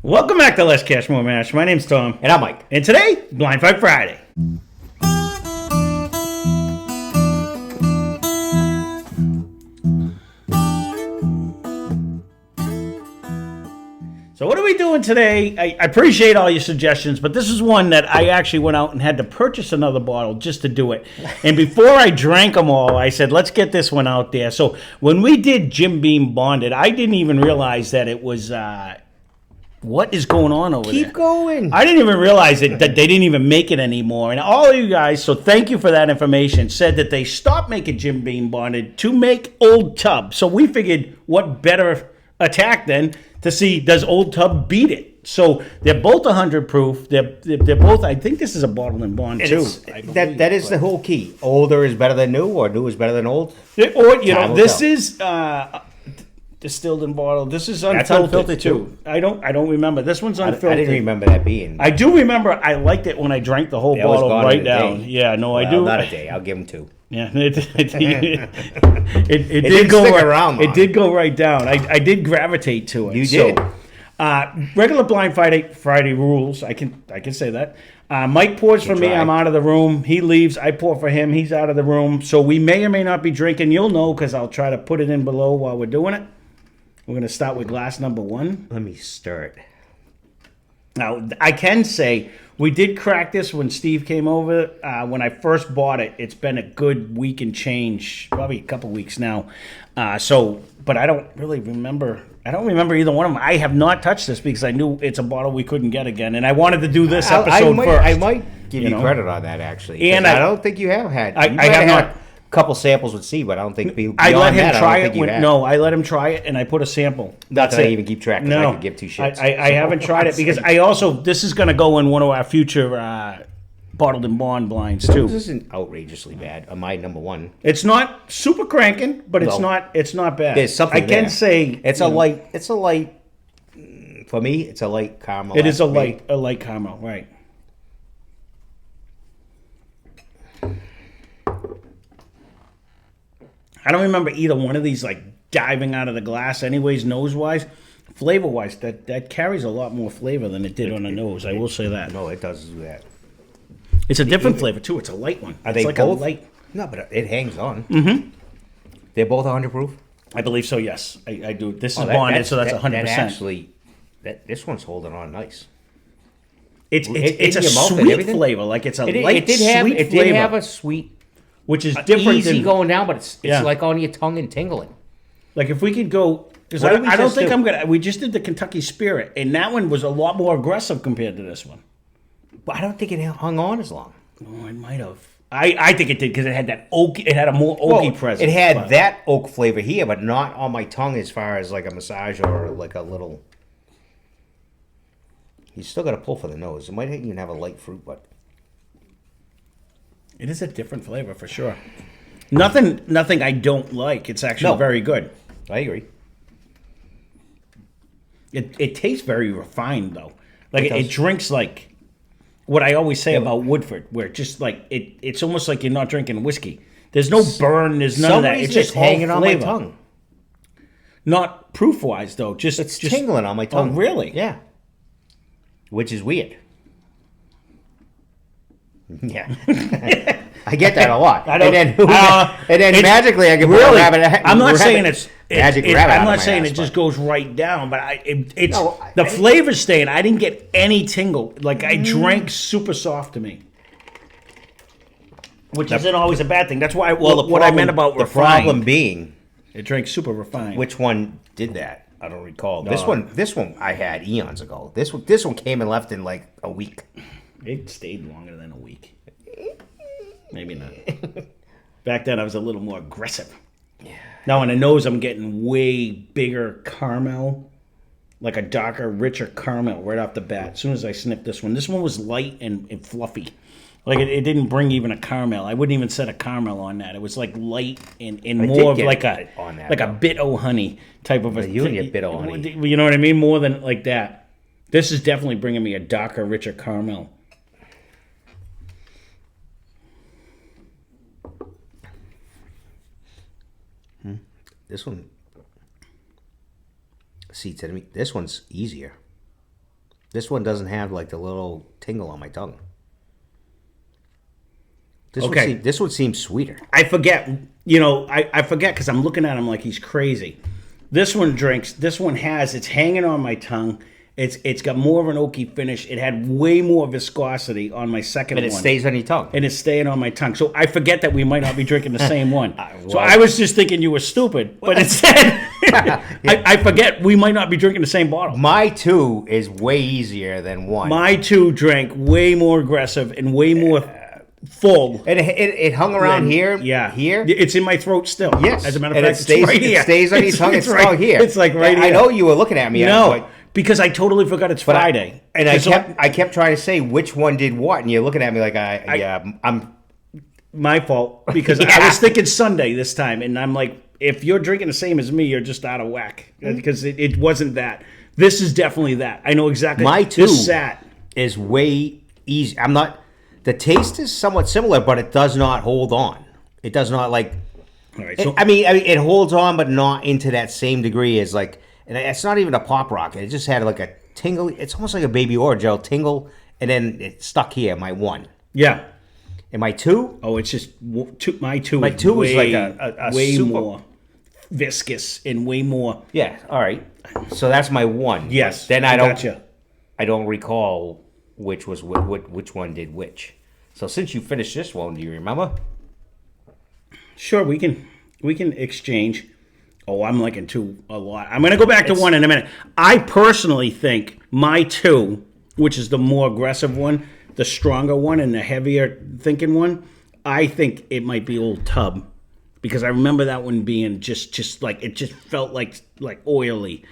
Welcome back to Lesscashmoremash. My name's Tom. And I'm Mike. And today, Blind Fight Friday. So what are we doing today? I appreciate all your suggestions, but this is one that I actually went out and had to purchase another bottle just to do it. And before I drank them all, I said, let's get this one out there. So when we did Jim Beam Bonded, I didn't even realize that it was... what is going on over there? Keep going. I didn't even realize that they didn't even make it anymore. And all of you guys, so thank you for that information, said that they stopped making Jim Beam Bonded to make Old Tub. So we figured what better attack then to see, does Old Tub beat it? So they're both 100 proof. They're both, I think this is a bottle and bond too. That is the whole key. Older is better than new, or new is better than old. Or, you know, this is... distilled and bottled. This is unfiltered, That's unfiltered too. I don't remember. This one's unfiltered. I didn't remember that being. I do remember. I liked it when I drank the whole bottle right down. Yeah, no, I do. Not a day. I'll give him 2. Yeah, it It did go stick right, around. It did go right down. I did gravitate to it. You did. Regular Blind Friday rules. I can say that. Mike pours for me. I'm out of the room. He leaves. I pour for him. He's out of the room. So we may or may not be drinking. You'll know because I'll try to put it in below while we're doing it. We're going to start with glass number 1. Let me stir it. Now, I can say we did crack this when Steve came over. When I first bought it, it's been a good week and change, probably a couple weeks now. But I don't really remember. I don't remember either one of them. I have not touched this because I knew it's a bottle we couldn't get again. And I wanted to do this episode first. I might give you credit on that, actually. And I don't think you have had. I have not. Couple samples with Steve, but I don't think I let him try it. I let him try it, and I put a sample. That's I even keep track. No, I could give 2 shits. I haven't tried it because this is going to go in one of our future bottled and bond blinds too. This isn't outrageously bad. My number 1. It's not super cranking, but it's not bad. There's something. I can say it's a light. It's a light. For me, it's a light caramel. It is a light caramel, right? I don't remember either one of these like diving out of the glass anyways, nose-wise. Flavor-wise, that carries a lot more flavor than it did on the nose. I will say that. No, it does do that. It's a different flavor, too. It's a light one. Are it's they like both? A light... No, but it hangs on. Mm-hmm. They're both 100 proof? I believe so, yes. I do. This is bonded, so that's 100%. Actually, this one's holding on nice. It's a sweet flavor. Like, it's a light, sweet flavor. It did have a sweet... Which is different easy going down, but it's like on your tongue and tingling. Like if we could go, because I don't think I'm gonna. We just did the Kentucky Spirit, and that one was a lot more aggressive compared to this one. But I don't think it hung on as long. Oh, it might have. I think it did because it had that oak. It had a more oaky presence. It had that oak flavor here, but not on my tongue as far as like a massage or like a little. You still got to pull for the nose. It might even have a light fruit, but. It is a different flavor for sure. Nothing I don't like. It's actually very good. I agree. It tastes very refined though. Like it drinks like what I always say about Woodford, where it just like it's almost like you're not drinking whiskey. There's no burn. There's none of that. It's just hanging on my tongue. Not proof wise though. It's tingling on my tongue. Oh really? Yeah. Which is weird. Yeah, I get that a lot. And then magically I can really. I'm not saying it's magic rabbit. I'm not saying it just goes right down, but the flavor's staying. I didn't get any tingle. Like I drank super soft to me, which isn't always a bad thing. That's why. What I meant about refined. The problem being, it drank super refined. Which one did that? I don't recall. This one I had eons ago. This one came and left in like a week. It stayed longer than a week. Maybe not. Back then, I was a little more aggressive. Yeah. Now, on the nose, I'm getting way bigger caramel, like a darker, richer caramel right off the bat. As soon as I sniffed this one was light and fluffy. Like, it didn't bring even a caramel. I wouldn't even set a caramel on that. It was, like, light and more of like a bit o' honey type of a thing. You and your bit o' honey. You know what I mean? More than like that. This is definitely bringing me a darker, richer caramel. This one, see, to me, this one's easier. This one doesn't have like the little tingle on my tongue. This one seems sweeter. I forget, I forget because I'm looking at him like he's crazy. This one it's hanging on my tongue. It's got more of an oaky finish. It had way more viscosity on my second one. And it stays on your tongue. And it's staying on my tongue. So I forget that we might not be drinking the same one. So I was just thinking you were stupid. But instead, I forget we might not be drinking the same bottle. My 2 is way easier than 1. My 2 drank way more aggressive and way more full. And it hung around here. Yeah. Here. It's in my throat still. Yes. As a matter and of fact, it stays on your tongue. It's right here. It's like right here. I know you were looking at me. No. Because I totally forgot it's Friday. I kept trying to say which one did what, and you're looking at me like I'm my fault because I was thinking Sunday this time, and I'm like, if you're drinking the same as me, you're just out of whack because it wasn't that. This is definitely that. I know exactly. My 2 sat is way easy. I'm not. The taste is somewhat similar, but it does not hold on. It does not like. All right, so, it holds on, but not into that same degree as like. And it's not even a pop rocket. It just had like a tingle. It's almost like a baby Orgeat tingle, and then it stuck here. My 1. Yeah. And my 2? Oh, it's just my 2. My 2 is like a way super, more viscous and way more. Yeah. All right. So that's my 1. Yes. Then Gotcha. I don't recall which one did which. So since you finished this one, do you remember? Sure, we can exchange. Oh, I'm liking 2 a lot. I'm going to go back to 1 in a minute. I personally think my 2, which is the more aggressive one, the stronger one, and the heavier thinking one, I think it might be Old Tub because I remember that one being just like it just felt like oily,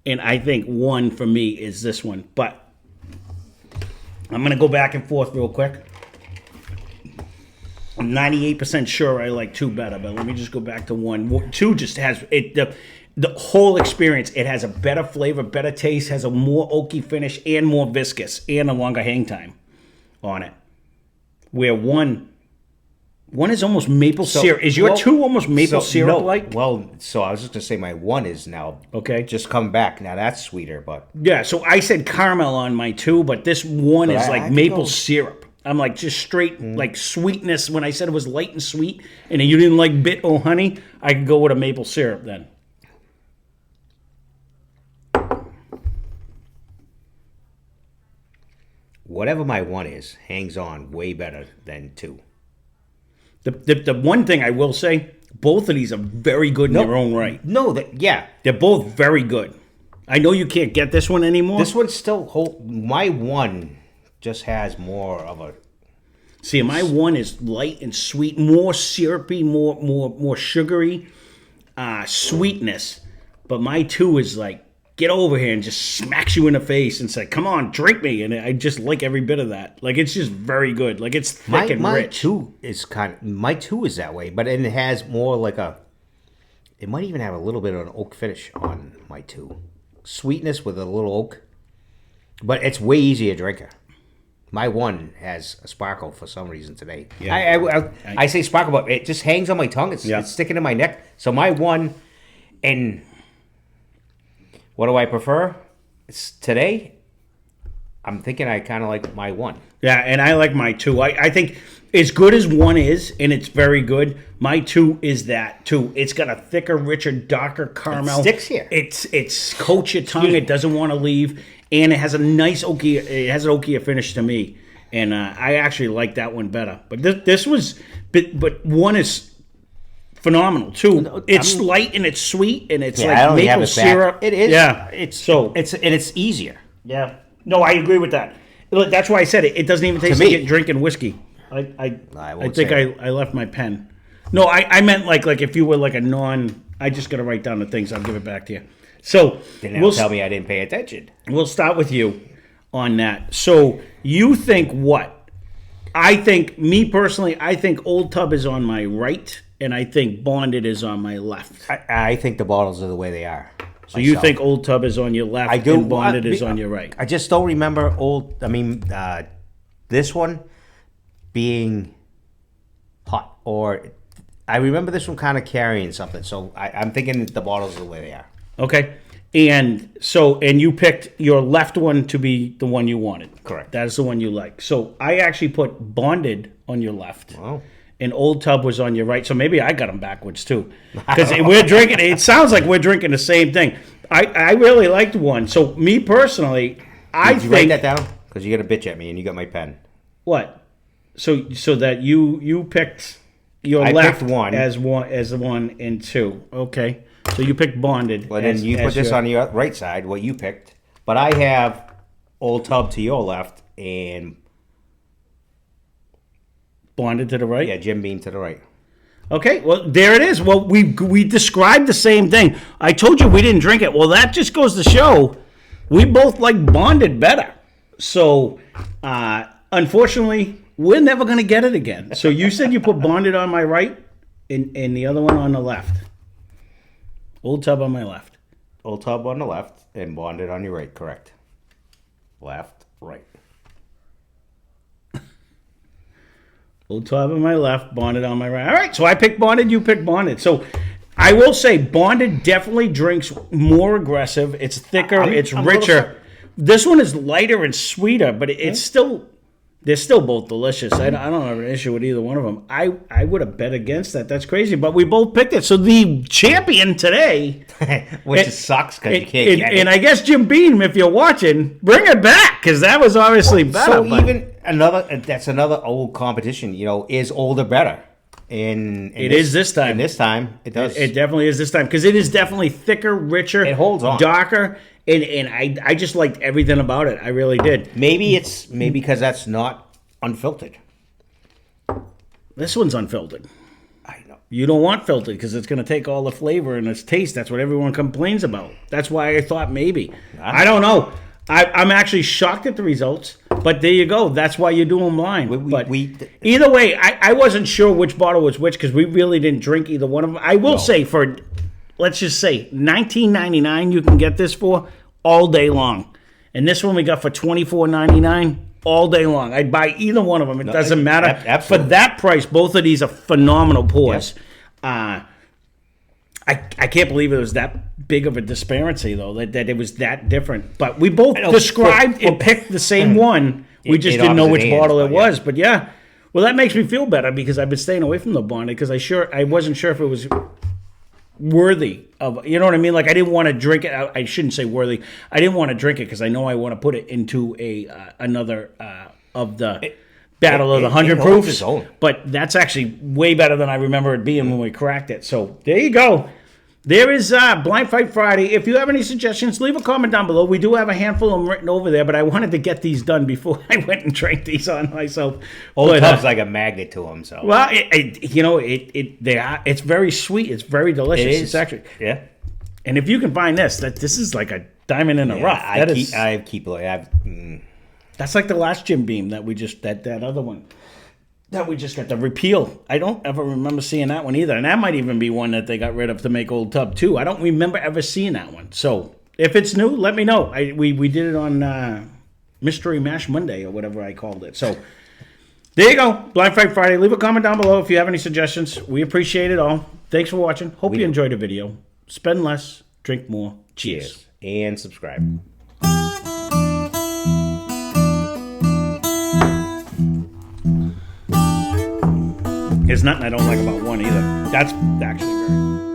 and I think 1 for me is this one. But I'm going to go back and forth real quick. I'm 98% sure I like 2 better, but let me just go back to 1. 2 just has it the whole experience. It has a better flavor, better taste, has a more oaky finish, and more viscous, and a longer hang time on it. Where 1 is almost maple syrup. Is your 2 almost maple syrup like? Well, so I was just gonna say my 1 is now just come back. Now that's sweeter, but yeah. So I said caramel on my 2, but this 1 is like maple syrup. I'm like just straight like sweetness. When I said it was light and sweet, and you didn't like bit or honey, I could go with a maple syrup then. Whatever my 1 is, hangs on way better than 2. The one thing I will say, both of these are very good in their own right. No, they're both very good. I know you can't get this one anymore. This one still my 1 just has more of a. See, my 1 is light and sweet, more syrupy, more sugary, sweetness. But my 2 is like, get over here and just smacks you in the face and say, come on, drink me. And I just like every bit of that. Like, it's just very good. Like, it's thick and rich. My 2 is that way, but it has more like it might even have a little bit of an oak finish on my 2. Sweetness with a little oak. But it's way easier to drink. My 1 has a sparkle for some reason today. Yeah. I say sparkle, but it just hangs on my tongue. It's sticking in my neck. So my 1, and what do I prefer? Today, I'm thinking I kind of like my 1. Yeah, and I like my 2. I think as good as 1 is, and it's very good, my 2 is that too. It's got a thicker, richer, darker caramel. It sticks here. It's coats your tongue. It doesn't want to leave. And it has a nice oakier finish to me, and I actually like that one better. But this was, but 1 is phenomenal too. It's light and it's sweet and it's like maple syrup. It is. Yeah, it's easier. Yeah. No, I agree with that. That's why I said it. It doesn't even taste like drinking whiskey. I think I left my pen. No, I meant like if you were like a non. I just got to write down the things. I'll give it back to you. So tell me I didn't pay attention. We'll start with you on that. So you think what? I think, me personally, I think Old Tub is on my right, and I think Bonded is on my left. I think the bottles are the way they are. So you think Old Tub is on your left, I do, and Bonded is on your right. I just don't remember this one being hot, or I remember this one kind of carrying something. So I'm thinking the bottles are the way they are. Okay. And you picked your left one to be the one you wanted. Correct. That is the one you like. So I actually put Bonded on your left. Wow. And Old Tub was on your right. So maybe I got them backwards too. Because we're drinking, it sounds like we're drinking the same thing. I really liked one. So me personally, Did you write that down? Because you got to bitch at me and you got my pen. What? So that you picked your left picked one as one and two. Okay. So you picked Bonded. Well, then you put this on your right side, what you picked. But I have Old Tub to your left and Bonded to the right? Yeah, Jim Beam to the right. Okay, well, there it is. Well, we described the same thing. I told you we didn't drink it. Well, that just goes to show we both like Bonded better. So, unfortunately, we're never going to get it again. So you said you put Bonded on my right and the other one on the left. Old Tub on my left. Old Tub on the left and Bonded on your right, correct. Left, right. Old Tub on my left, Bonded on my right. All right, so I picked Bonded, you picked Bonded. So I will say Bonded definitely drinks more aggressive. It's thicker, it's richer. This one is lighter and sweeter, but it's still... They're still both delicious. I don't have an issue with either one of them. I would have bet against that. That's crazy. But we both picked it. So the champion today... Which sucks because you can't get it. And I guess, Jim Beam, if you're watching, bring it back because that was obviously better. So even that's another old competition, is older better? And it is this time. And this time, it does. It definitely is this time because it is definitely thicker, richer. It holds on. Darker. And I just liked everything about it. I really did. Maybe because that's not unfiltered. This one's unfiltered. I know. You don't want filtered because it's going to take all the flavor and its taste. That's what everyone complains about. That's why I thought maybe. I don't know. I'm actually shocked at the results. But there you go. That's why you do them blind. Either way, I wasn't sure which bottle was which because we really didn't drink either one of them. I will say for... Let's just say $19.99 you can get this for all day long. And this one we got for $24.99 all day long. I'd buy either one of them. It doesn't matter. Absolutely. For that price, both of these are phenomenal pours. Yep. I can't believe it was that big of a disparity, though, that it was that different. But we both described and picked the same one. We just didn't know which bottle it was. But yeah, well, that makes me feel better because I've been staying away from the Bonded because I wasn't sure if it was... worthy of, you know what I mean? Like I didn't want to drink it. I shouldn't say worthy. I didn't want to drink it because I know I want to put it into another of the Battle of the 100 Proofs. But that's actually way better than I remember it being when we cracked it. So there you go. There is Blind Fight Friday. If you have any suggestions, leave a comment down below. We do have a handful of them written over there, but I wanted to get these done before I went and drank these on myself. Old Tub's like a magnet to them. So well, it's very sweet. It's very delicious. It is. It's actually And if you can find this is like a diamond in the rough. That's like the last Jim Beam that we just that other one. That we just got the repeal. I don't ever remember seeing that one either. And that might even be one that they got rid of to make Old Tub too. I don't remember ever seeing that one. So if it's new, let me know. We did it on Mystery Mash Monday or whatever I called it. So there you go. Blind Fight Friday. Leave a comment down below if you have any suggestions. We appreciate it all. Thanks for watching. Hope you enjoyed the video. Spend less, drink more. Cheers. And subscribe. There's nothing I don't like about one either. That's actually very...